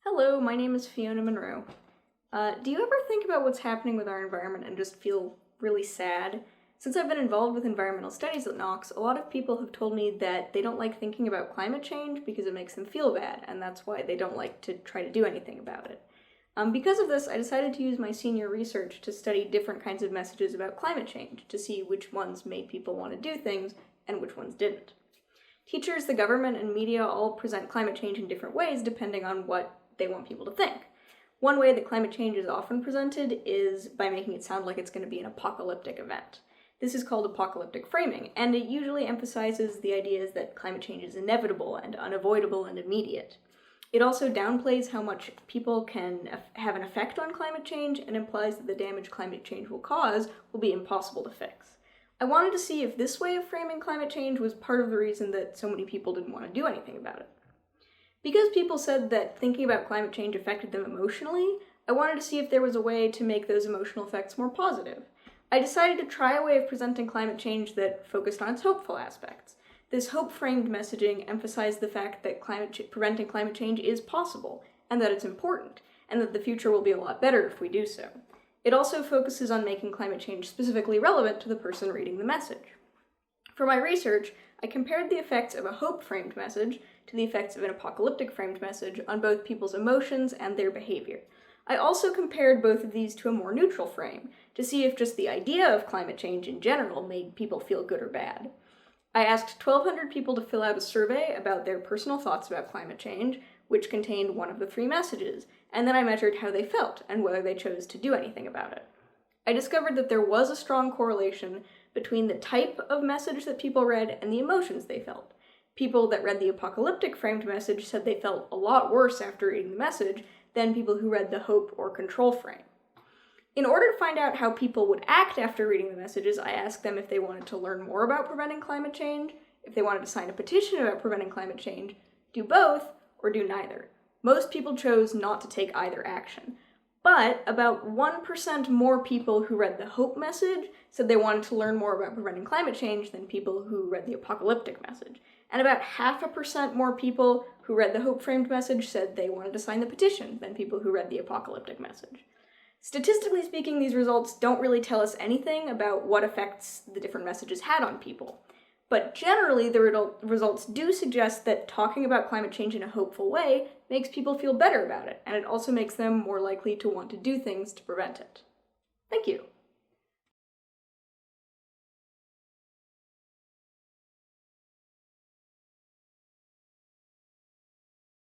Hello, my name is Fiona Munro. Do you ever think about what's happening with our environment and just feel really sad? Since I've been involved with environmental studies at Knox, a lot of people have told me that they don't like thinking about climate change because it makes them feel bad, and that's why they don't like to try to do anything about it. Because of this, I decided to use my senior research to study different kinds of messages about climate change to see which ones made people want to do things and which ones didn't. Teachers, the government, and media all present climate change in different ways depending on what they want people to think. One way that climate change is often presented is by making it sound like it's going to be an apocalyptic event. This is called apocalyptic framing, and it usually emphasizes the ideas that climate change is inevitable and unavoidable and immediate. It also downplays how much people can have an effect on climate change and implies that the damage climate change will cause will be impossible to fix. I wanted to see if this way of framing climate change was part of the reason that so many people didn't want to do anything about it. Because people said that thinking about climate change affected them emotionally, I wanted to see if there was a way to make those emotional effects more positive. I decided to try a way of presenting climate change that focused on its hopeful aspects. This hope-framed messaging emphasized the fact that preventing climate change is possible, and that it's important, and that the future will be a lot better if we do so. It also focuses on making climate change specifically relevant to the person reading the message. For my research, I compared the effects of a hope-framed message to the effects of an apocalyptic-framed message on both people's emotions and their behavior. I also compared both of these to a more neutral frame, to see if just the idea of climate change in general made people feel good or bad. I asked 1,200 people to fill out a survey about their personal thoughts about climate change, which contained one of the three messages, and then I measured how they felt and whether they chose to do anything about it. I discovered that there was a strong correlation between the type of message that people read and the emotions they felt. People that read the apocalyptic framed message said they felt a lot worse after reading the message than people who read the hope or control frame. In order to find out how people would act after reading the messages, I asked them if they wanted to learn more about preventing climate change, if they wanted to sign a petition about preventing climate change, do both, or do neither. Most people chose not to take either action. But about 1% more people who read the hope message said they wanted to learn more about preventing climate change than people who read the apocalyptic message. And about 0.5% more people who read the hope-framed message said they wanted to sign the petition than people who read the apocalyptic message. Statistically speaking, these results don't really tell us anything about what effects the different messages had on people. But generally, the results do suggest that talking about climate change in a hopeful way makes people feel better about it, and it also makes them more likely to want to do things to prevent it. Thank you.